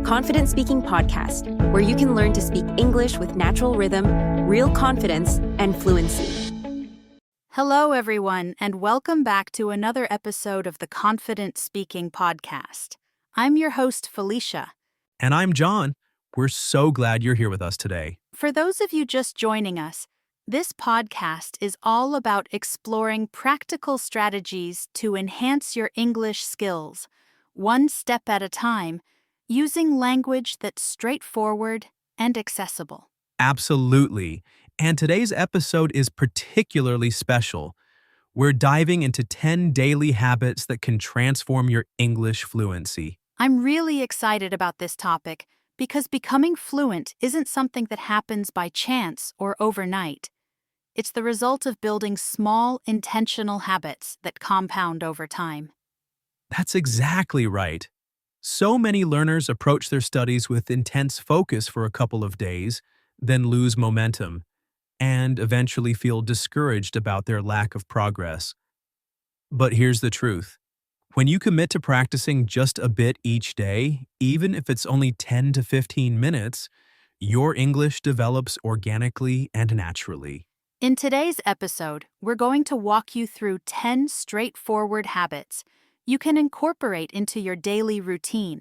Confident Speaking Podcast, where you can learn to speak English with natural rhythm, real confidence, and fluency. Hello, everyone, and welcome back to another episode of the Confident Speaking Podcast. I'm your host, Felicia. And I'm John. We're so glad you're here with us today. For those of you just joining us, this podcast is all about exploring practical strategies to enhance your English skills, one step at a time, using language that's straightforward and accessible. Absolutely. And today's episode is particularly special. We're diving into 10 daily habits that can transform your English fluency. I'm really excited about this topic because becoming fluent isn't something that happens by chance or overnight. It's the result of building small, intentional habits that compound over time. That's exactly right. So many learners approach their studies with intense focus for a couple of days, then lose momentum, and eventually feel discouraged about their lack of progress. But here's the truth. When you commit to practicing just a bit each day, even if it's only 10 to 15 minutes, your English develops organically and naturally. In today's episode, we're going to walk you through 10 straightforward habits you can incorporate into your daily routine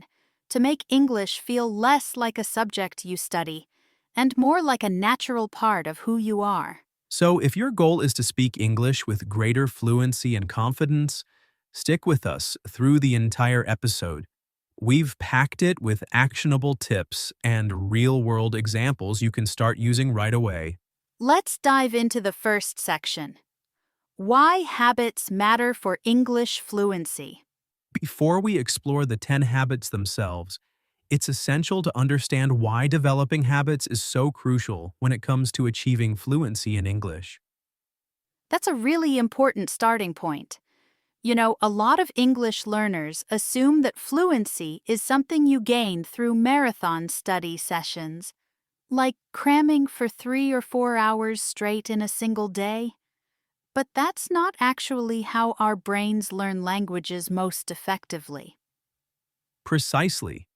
to make English feel less like a subject you study and more like a natural part of who you are. So if your goal is to speak English with greater fluency and confidence, stick with us through the entire episode. We've packed it with actionable tips and real-world examples you can start using right away. Let's dive into the first section. Why habits matter for English fluency. Before we explore the 10 habits themselves, it's essential to understand why developing habits is so crucial when it comes to achieving fluency in English. That's a really important starting point. You know, a lot of English learners assume that fluency is something you gain through marathon study sessions, like cramming for 3 or 4 hours straight in a single day. But that's not actually how our brains learn languages most effectively. Precisely.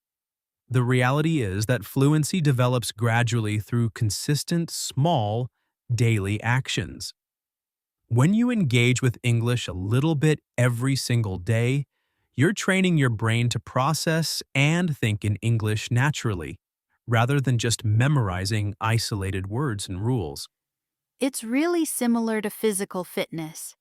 The reality is that fluency develops gradually through consistent, small, daily actions. When you engage with English a little bit every single day, you're training your brain to process and think in English naturally, rather than just memorizing isolated words and rules. It's really similar to physical fitness.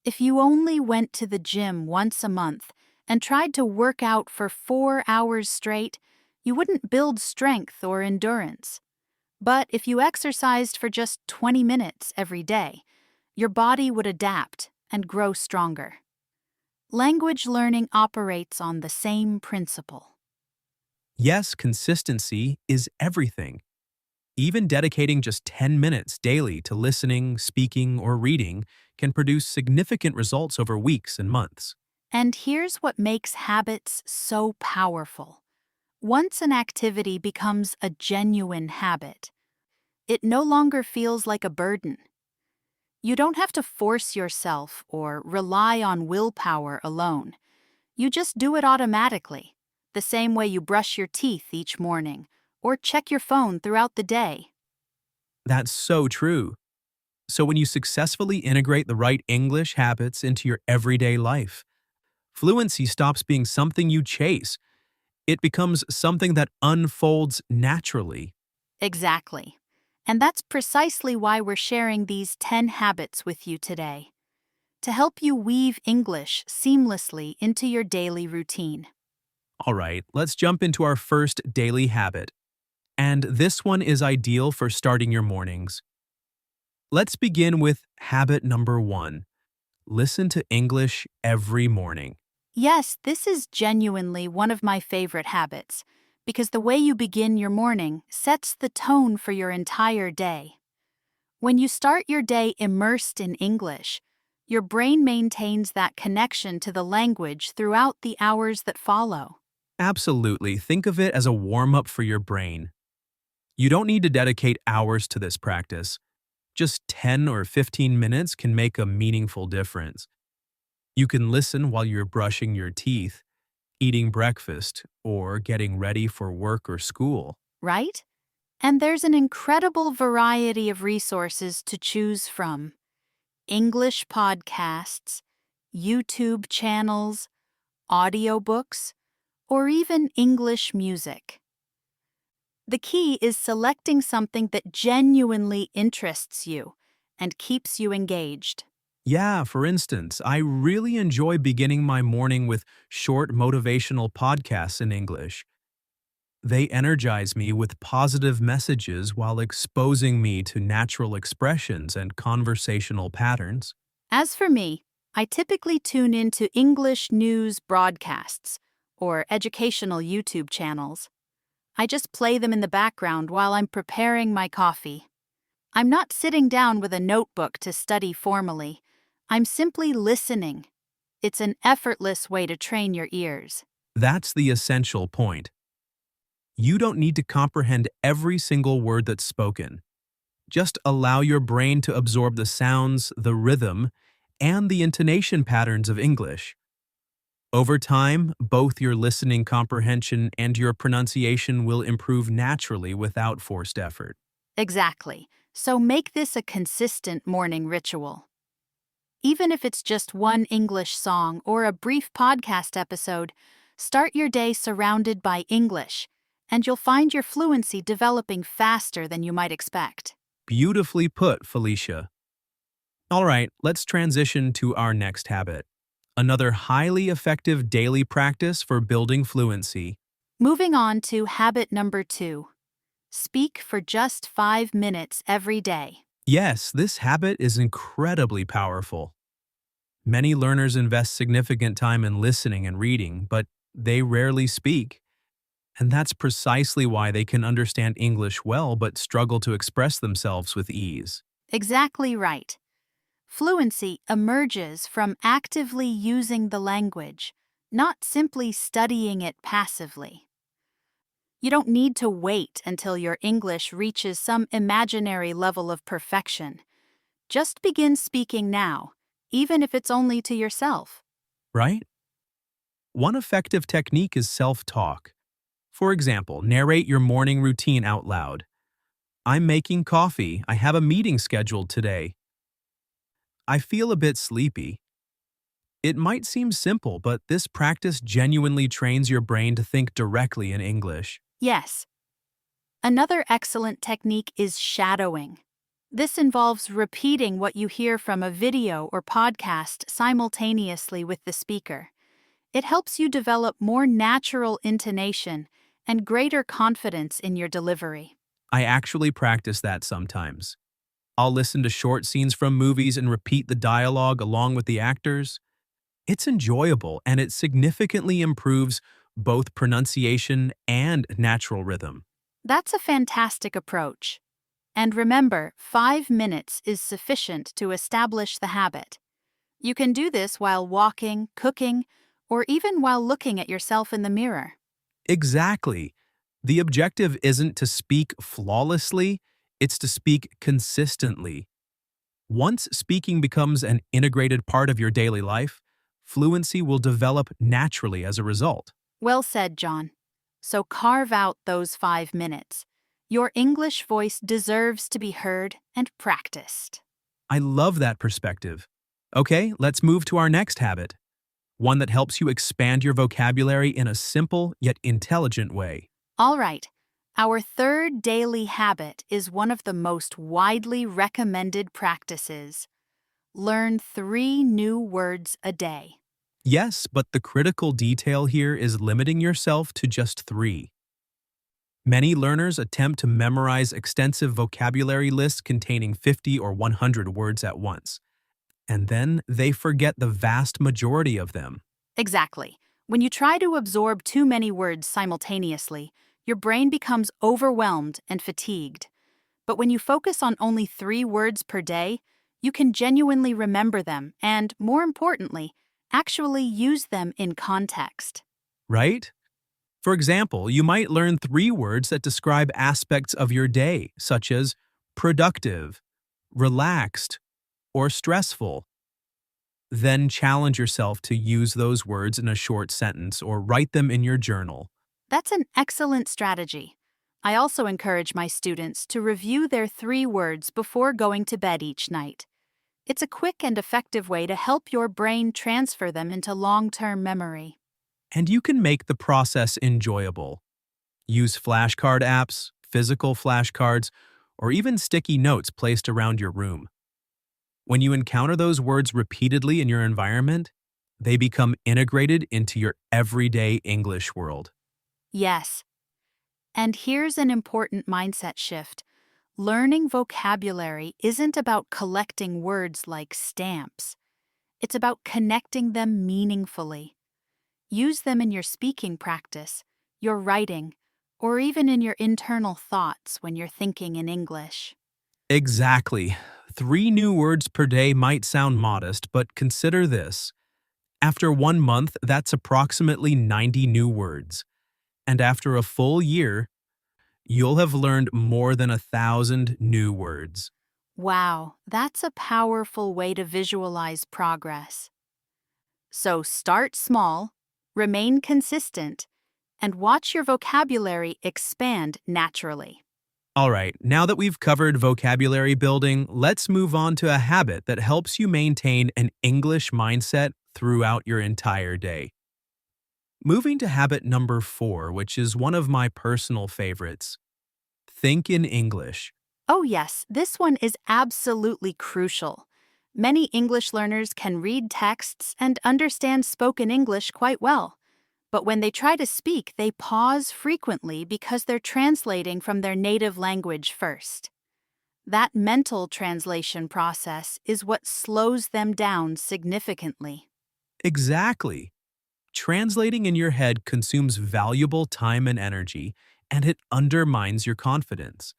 If you only went to the gym once a month and tried to work out for 4 hours straight, you wouldn't build strength or endurance. But if you exercised for just 20 minutes every day, your body would adapt and grow stronger. Language learning operates on the same principle. Yes, consistency is everything. Even dedicating just 10 minutes daily to listening, speaking, or reading can produce significant results over weeks and months. And here's what makes habits so powerful. Once an activity becomes a genuine habit, it no longer feels like a burden. You don't have to force yourself or rely on willpower alone. You just do it automatically, the same way you brush your teeth each morning or check your phone throughout the day. That's so true. So when you successfully integrate the right English habits into your everyday life, fluency stops being something you chase. It becomes something that unfolds naturally. Exactly. And that's precisely why we're sharing these 10 habits with you today, to help you weave English seamlessly into your daily routine. All right, let's jump into our first daily habit. And this one is ideal for starting your mornings. Let's begin with habit number 1. Listen to English every morning. Yes, this is genuinely one of my favorite habits, because the way you begin your morning sets the tone for your entire day. When you start your day immersed in English, your brain maintains that connection to the language throughout the hours that follow. Absolutely, think of it as a warm-up for your brain. You don't need to dedicate hours to this practice. Just 10 or 15 minutes can make a meaningful difference. You can listen while you're brushing your teeth, eating breakfast, or getting ready for work or school. Right? And there's an incredible variety of resources to choose from: English podcasts, YouTube channels, audiobooks, or even English music. The key is selecting something that genuinely interests you and keeps you engaged. Yeah, for instance, I really enjoy beginning my morning with short motivational podcasts in English. They energize me with positive messages while exposing me to natural expressions and conversational patterns. As for me, I typically tune into English news broadcasts or educational YouTube channels. I just play them in the background while I'm preparing my coffee. I'm not sitting down with a notebook to study formally. I'm simply listening. It's an effortless way to train your ears. That's the essential point. You don't need to comprehend every single word that's spoken. Just allow your brain to absorb the sounds, the rhythm, and the intonation patterns of English. Over time, both your listening comprehension and your pronunciation will improve naturally without forced effort. Exactly. So make this a consistent morning ritual. Even if it's just one English song or a brief podcast episode, start your day surrounded by English, and you'll find your fluency developing faster than you might expect. Beautifully put, Felicia. All right, let's transition to our next habit. Another highly effective daily practice for building fluency. Moving on to habit number 2. Speak for just 5 minutes every day. Yes, this habit is incredibly powerful. Many learners invest significant time in listening and reading, but they rarely speak. And that's precisely why they can understand English well but struggle to express themselves with ease. Exactly right. Fluency emerges from actively using the language, not simply studying it passively. You don't need to wait until your English reaches some imaginary level of perfection. Just begin speaking now, even if it's only to yourself. Right? One effective technique is self-talk. For example, narrate your morning routine out loud. I'm making coffee. I have a meeting scheduled today. I feel a bit sleepy. It might seem simple, but this practice genuinely trains your brain to think directly in English. Yes. Another excellent technique is shadowing. This involves repeating what you hear from a video or podcast simultaneously with the speaker. It helps you develop more natural intonation and greater confidence in your delivery. I actually practice that sometimes. I'll listen to short scenes from movies and repeat the dialogue along with the actors. It's enjoyable and it significantly improves both pronunciation and natural rhythm. That's a fantastic approach. And remember, 5 minutes is sufficient to establish the habit. You can do this while walking, cooking, or even while looking at yourself in the mirror. Exactly. The objective isn't to speak flawlessly, it's to speak consistently. Once speaking becomes an integrated part of your daily life, fluency will develop naturally as a result. Well said, John. So carve out those 5 minutes. Your English voice deserves to be heard and practiced. I love that perspective. Okay, let's move to our next habit, one that helps you expand your vocabulary in a simple yet intelligent way. All right, our third daily habit is one of the most widely recommended practices. Learn 3 new words a day. Yes, but the critical detail here is limiting yourself to just 3. Many learners attempt to memorize extensive vocabulary lists containing 50 or 100 words at once, and then they forget the vast majority of them. Exactly. When you try to absorb too many words simultaneously, your brain becomes overwhelmed and fatigued. But when you focus on only 3 words per day, you can genuinely remember them and, more importantly, actually use them in context. Right? For example, you might learn 3 words that describe aspects of your day, such as productive, relaxed, or stressful. Then challenge yourself to use those words in a short sentence or write them in your journal. That's an excellent strategy. I also encourage my students to review their 3 words before going to bed each night. It's a quick and effective way to help your brain transfer them into long-term memory. And you can make the process enjoyable. Use flashcard apps, physical flashcards, or even sticky notes placed around your room. When you encounter those words repeatedly in your environment, they become integrated into your everyday English world. Yes. And here's an important mindset shift. Learning vocabulary isn't about collecting words like stamps. It's about connecting them meaningfully. Use them in your speaking practice, your writing, or even in your internal thoughts when you're thinking in English. Exactly. 3 new words per day might sound modest, but consider this. After 1 month, that's approximately 90 new words. And after a full year, you'll have learned more than 1,000 new words. Wow, that's a powerful way to visualize progress. So start small, remain consistent, and watch your vocabulary expand naturally. All right, now that we've covered vocabulary building, let's move on to a habit that helps you maintain an English mindset throughout your entire day. Moving to habit number 4, which is one of my personal favorites. Think in English. Oh, yes, this one is absolutely crucial. Many English learners can read texts and understand spoken English quite well. But when they try to speak, they pause frequently because they're translating from their native language first. That mental translation process is what slows them down significantly. Exactly. Translating in your head consumes valuable time and energy, and it undermines your confidence.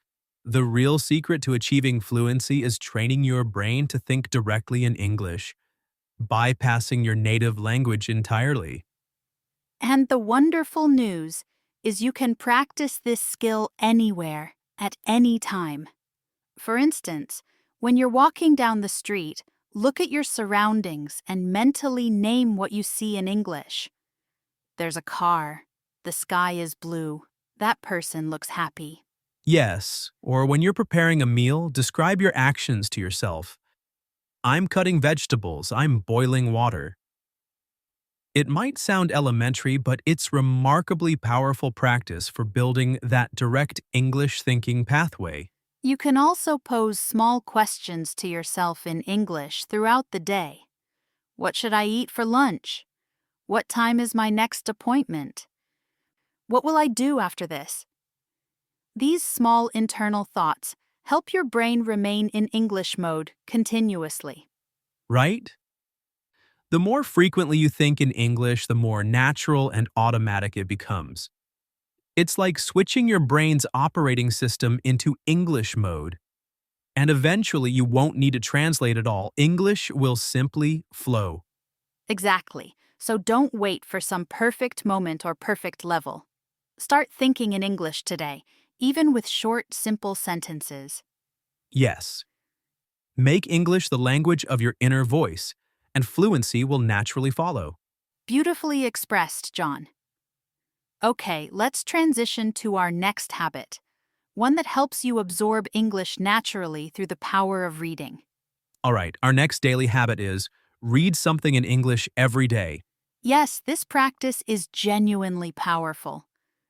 The real secret to achieving fluency is training your brain to think directly in English, bypassing your native language entirely. And the wonderful news is you can practice this skill anywhere, at any time. For instance, when you're walking down the street, look at your surroundings and mentally name what you see in English. There's a car. The sky is blue. That person looks happy. Yes, or when you're preparing a meal, describe your actions to yourself. I'm cutting vegetables, I'm boiling water. It might sound elementary, but it's remarkably powerful practice for building that direct English thinking pathway. You can also pose small questions to yourself in English throughout the day. What should I eat for lunch? What time is my next appointment? What will I do after this? These small internal thoughts help your brain remain in English mode continuously. Right? The more frequently you think in English, the more natural and automatic it becomes. It's like switching your brain's operating system into English mode. And eventually you won't need to translate at all. English will simply flow. Exactly. So don't wait for some perfect moment or perfect level. Start thinking in English today, even with short, simple sentences. Yes. Make English the language of your inner voice, and fluency will naturally follow. Beautifully expressed, John. Okay, let's transition to our next habit, one that helps you absorb English naturally through the power of reading. All right, our next daily habit is read something in English every day. Yes, this practice is genuinely powerful.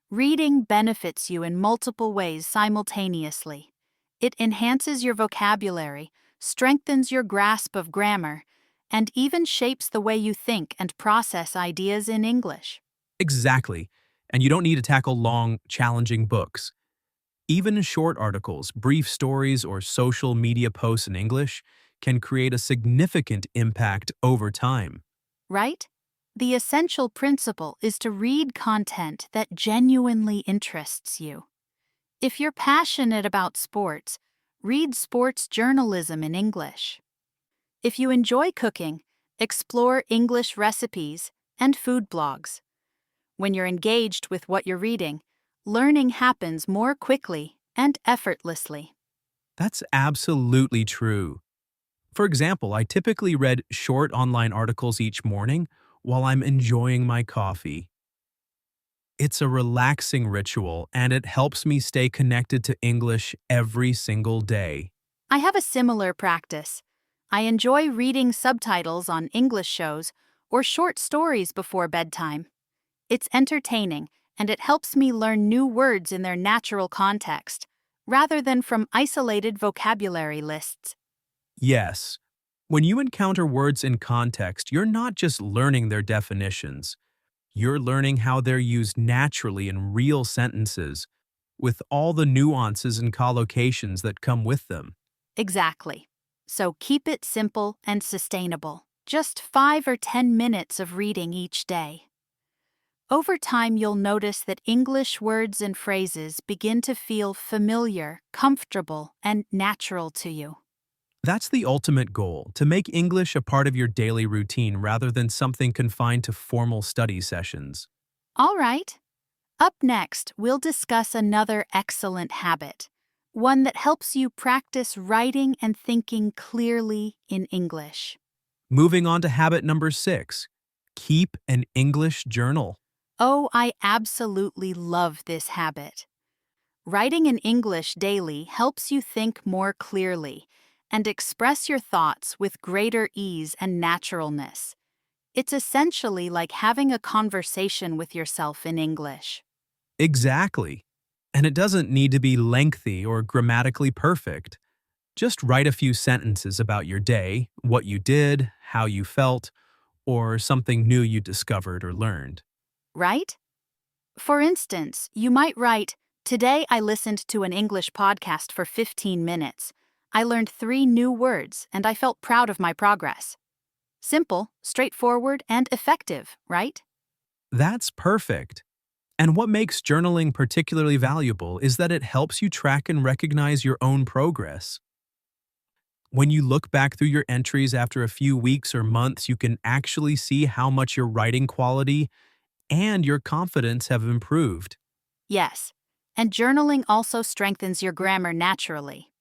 Reading benefits you in multiple ways simultaneously. It enhances your vocabulary, strengthens your grasp of grammar, and even shapes the way you think and process ideas in English. Exactly. And you don't need to tackle long, challenging books. Even short articles, brief stories, or social media posts in English can create a significant impact over time. Right? The essential principle is to read content that genuinely interests you. If you're passionate about sports, read sports journalism in English. If you enjoy cooking, explore English recipes and food blogs. When you're engaged with what you're reading, learning happens more quickly and effortlessly. That's absolutely true. For example, I typically read short online articles each morning while I'm enjoying my coffee. It's a relaxing ritual, and it helps me stay connected to English every single day. I have a similar practice. I enjoy reading subtitles on English shows or short stories before bedtime. It's entertaining, and it helps me learn new words in their natural context, rather than from isolated vocabulary lists. Yes, when you encounter words in context, you're not just learning their definitions. You're learning how they're used naturally in real sentences, with all the nuances and collocations that come with them. Exactly. So keep it simple and sustainable. Just 5 or 10 minutes of reading each day. Over time, you'll notice that English words and phrases begin to feel familiar, comfortable, and natural to you. That's the ultimate goal, to make English a part of your daily routine rather than something confined to formal study sessions. All right. Up next, we'll discuss another excellent habit, one that helps you practice writing and thinking clearly in English. Moving on to habit number 6, keep an English journal. Oh, I absolutely love this habit. Writing in English daily helps you think more clearly and express your thoughts with greater ease and naturalness. It's essentially like having a conversation with yourself in English. Exactly. And it doesn't need to be lengthy or grammatically perfect. Just write a few sentences about your day, what you did, how you felt, or something new you discovered or learned. Right? For instance, you might write, "Today I listened to an English podcast for 15 minutes. I learned 3 new words and I felt proud of my progress." Simple, straightforward, and effective, right? That's perfect. And what makes journaling particularly valuable is that it helps you track and recognize your own progress. When you look back through your entries after a few weeks or months, you can actually see how much your writing quality and your confidence have improved. Yes. And journaling also strengthens your grammar naturally.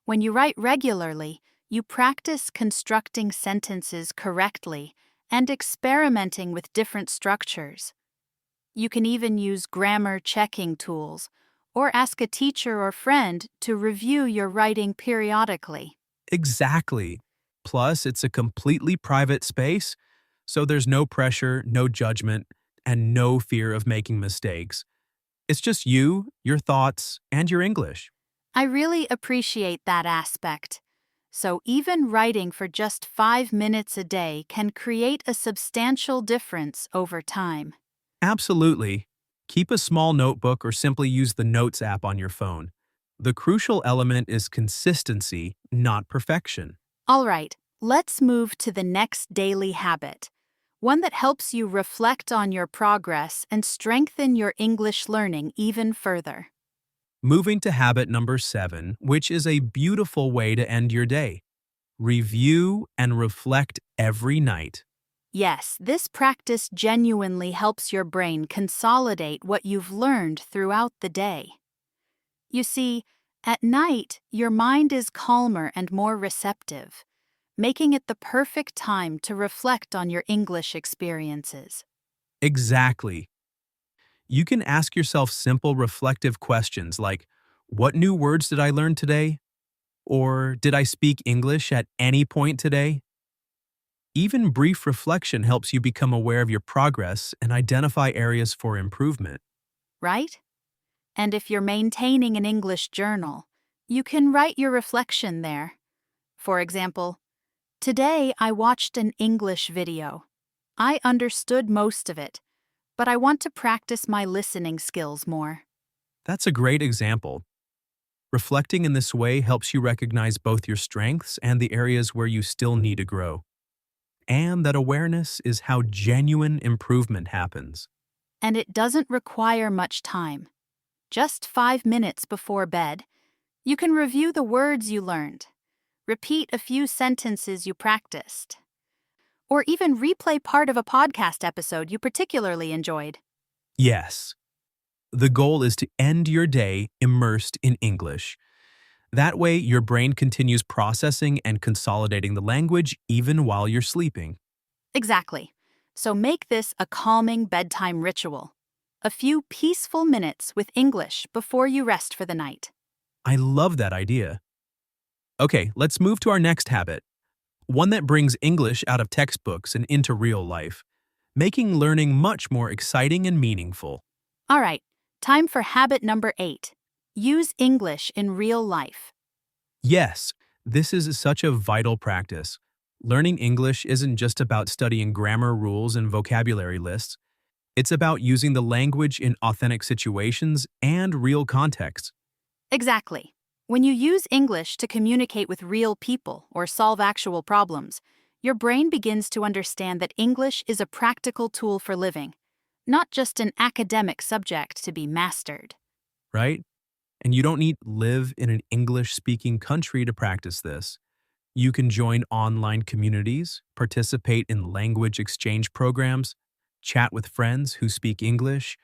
When you write regularly, you practice constructing sentences correctly and experimenting with different structures. You can even use grammar checking tools or ask a teacher or friend to review your writing periodically. Exactly. Plus, it's a completely private space, so there's no pressure, no judgment, and no fear of making mistakes. It's just you, your thoughts, and your English. I really appreciate that aspect. So even writing for just 5 minutes a day can create a substantial difference over time. Absolutely. Keep a small notebook or simply use the Notes app on your phone. The crucial element is consistency, not perfection. All right, let's move to the next daily habit, one that helps you reflect on your progress and strengthen your English learning even further. Moving to habit number 7, which is a beautiful way to end your day. Review and reflect every night. Yes, this practice genuinely helps your brain consolidate what you've learned throughout the day. You see, at night, your mind is calmer and more receptive, making it the perfect time to reflect on your English experiences. Exactly. You can ask yourself simple reflective questions like, what new words did I learn today? Or did I speak English at any point today? Even brief reflection helps you become aware of your progress and identify areas for improvement. Right? And if you're maintaining an English journal, you can write your reflection there. For example, "Today I watched an English video. I understood most of it, but I want to practice my listening skills more." That's a great example. Reflecting in this way helps you recognize both your strengths and the areas where you still need to grow. And that awareness is how genuine improvement happens. And it doesn't require much time. Just 5 minutes before bed, you can review the words you learned, repeat a few sentences you practiced, or even replay part of a podcast episode you particularly enjoyed. Yes, the goal is to end your day immersed in English. That way, your brain continues processing and consolidating the language even while you're sleeping. Exactly. So make this a calming bedtime ritual. A few peaceful minutes with English before you rest for the night. I love that idea. Okay, let's move to our next habit, one that brings English out of textbooks and into real life, making learning much more exciting and meaningful. All right, time for habit number 8. Use English in real life. Yes, this is such a vital practice. Learning English isn't just about studying grammar rules and vocabulary lists. It's about using the language in authentic situations and real contexts. Exactly. When you use English to communicate with real people or solve actual problems, your brain begins to understand that English is a practical tool for living, not just an academic subject to be mastered. Right? And you don't need to live in an English-speaking country to practice this. You can join online communities, participate in language exchange programs, chat with friends who speak English,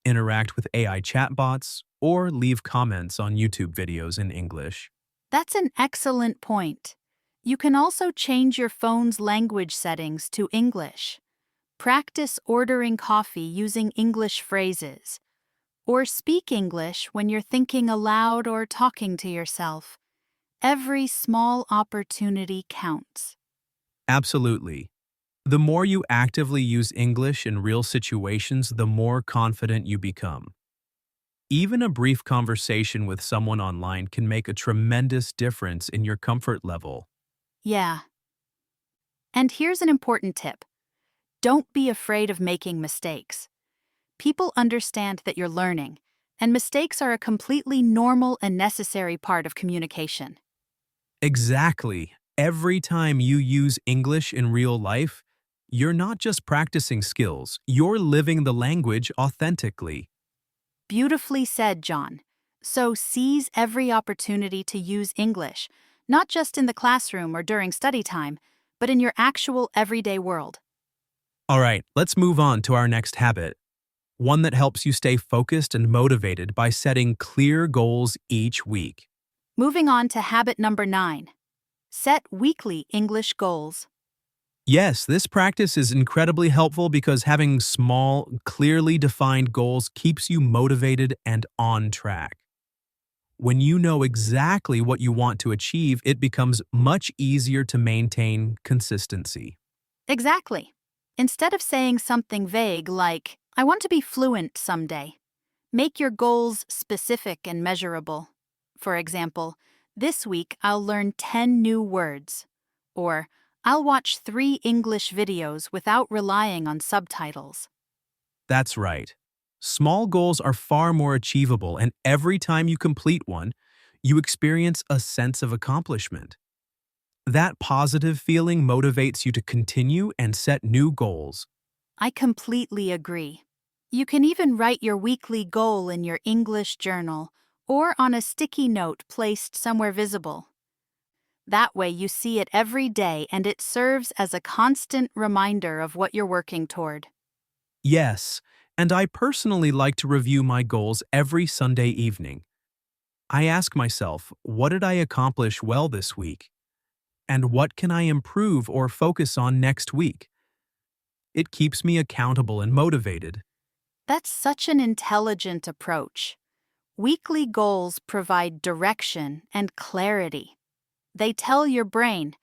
interact with AI chatbots, or leave comments on YouTube videos in English. That's an excellent point. You can also change your phone's language settings to English. Practice ordering coffee using English phrases. Or speak English when you're thinking aloud or talking to yourself. Every small opportunity counts. Absolutely. The more you actively use English in real situations, the more confident you become. Even a brief conversation with someone online can make a tremendous difference in your comfort level. Yeah. And here's an important tip. Don't be afraid of making mistakes. People understand that you're learning, and mistakes are a completely normal and necessary part of communication. Exactly. Every time you use English in real life, you're not just practicing skills, you're living the language authentically. Beautifully said, John. So seize every opportunity to use English, not just in the classroom or during study time, but in your actual everyday world. All right, let's move on to our next habit, one that helps you stay focused and motivated by setting clear goals each week. Moving on to habit number 9. Set weekly English goals. Yes, this practice is incredibly helpful because having small, clearly defined goals keeps you motivated and on track. When you know exactly what you want to achieve, it becomes much easier to maintain consistency. Exactly. Instead of saying something vague like, I want to be fluent someday, make your goals specific and measurable. For example, this week I'll learn 10 new words. Or, I'll watch 3 English videos without relying on subtitles. That's right. Small goals are far more achievable, and every time you complete one, you experience a sense of accomplishment. That positive feeling motivates you to continue and set new goals. I completely agree. You can even write your weekly goal in your English journal or on a sticky note placed somewhere visible. That way you see it every day and it serves as a constant reminder of what you're working toward. Yes, and I personally like to review my goals every Sunday evening. I ask myself, what did I accomplish well this week? And what can I improve or focus on next week? It keeps me accountable and motivated. That's such an intelligent approach. Weekly goals provide direction and clarity. They tell your brain,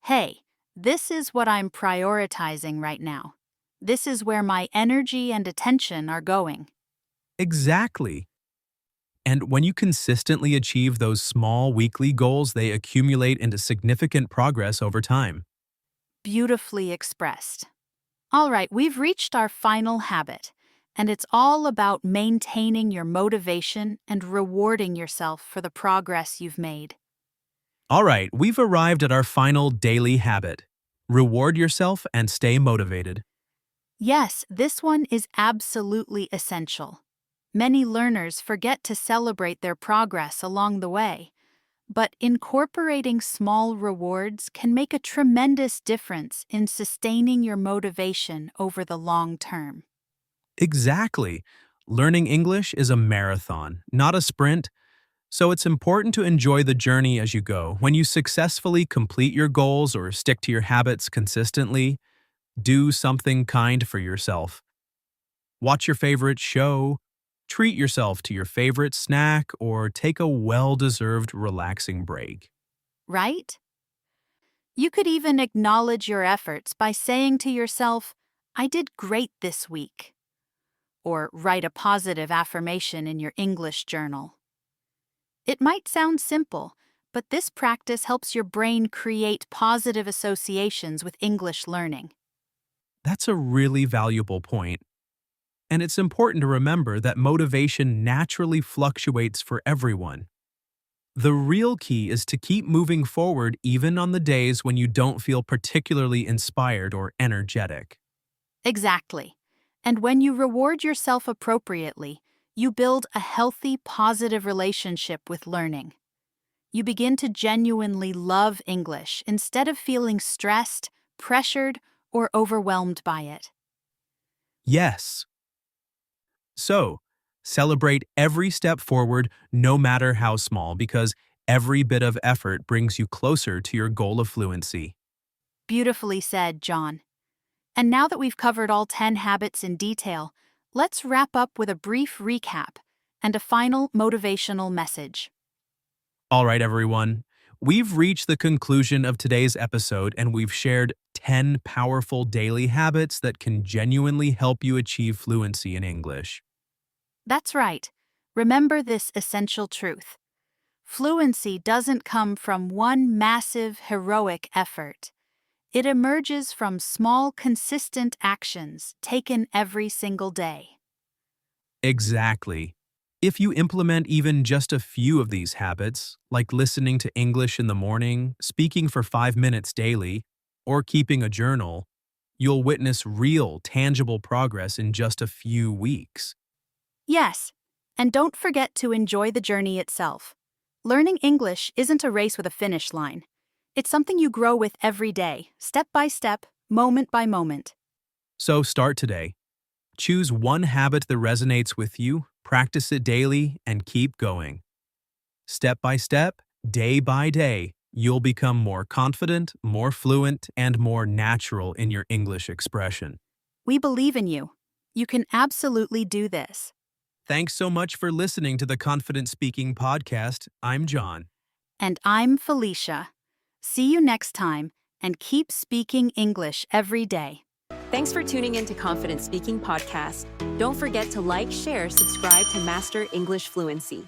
hey, this is what I'm prioritizing right now. This is where my energy and attention are going. Exactly. And when you consistently achieve those small weekly goals, they accumulate into significant progress over time. Beautifully expressed. All right, we've reached our final habit, and it's all about maintaining your motivation and rewarding yourself for the progress you've made. All right, we've arrived at our final daily habit. Reward yourself and stay motivated. Yes, this one is absolutely essential. Many learners forget to celebrate their progress along the way, but incorporating small rewards can make a tremendous difference in sustaining your motivation over the long term. Exactly. Learning English is a marathon, not a sprint. So it's important to enjoy the journey as you go. When you successfully complete your goals or stick to your habits consistently, do something kind for yourself. Watch your favorite show, treat yourself to your favorite snack, or take a well-deserved relaxing break. Right? You could even acknowledge your efforts by saying to yourself, I did great this week. Or write a positive affirmation in your English journal. It might sound simple, but this practice helps your brain create positive associations with English learning. That's a really valuable point. And it's important to remember that motivation naturally fluctuates for everyone. The real key is to keep moving forward even on the days when you don't feel particularly inspired or energetic. Exactly. And when you reward yourself appropriately, you build a healthy, positive relationship with learning. You begin to genuinely love English instead of feeling stressed, pressured, or overwhelmed by it. Yes. So, celebrate every step forward, no matter how small, because every bit of effort brings you closer to your goal of fluency. Beautifully said, John. And now that we've covered all 10 habits in detail, let's wrap up with a brief recap and a final motivational message. All right, everyone. We've reached the conclusion of today's episode, and we've shared 10 powerful daily habits that can genuinely help you achieve fluency in English. That's right. Remember this essential truth. Fluency doesn't come from one massive, heroic effort. It emerges from small, consistent actions taken every single day. Exactly. If you implement even just a few of these habits, like listening to English in the morning, speaking for 5 minutes daily, or keeping a journal, you'll witness real, tangible progress in just a few weeks. Yes, and don't forget to enjoy the journey itself. Learning English isn't a race with a finish line. It's something you grow with every day, step by step, moment by moment. So start today. Choose one habit that resonates with you, practice it daily, and keep going. Step by step, day by day, you'll become more confident, more fluent, and more natural in your English expression. We believe in you. You can absolutely do this. Thanks so much for listening to the Confident Speaking Podcast. I'm John. And I'm Felicia. See you next time, and keep speaking English every day. Thanks for tuning in to Confident Speaking Podcast. Don't forget to like, share, subscribe to Master English Fluency.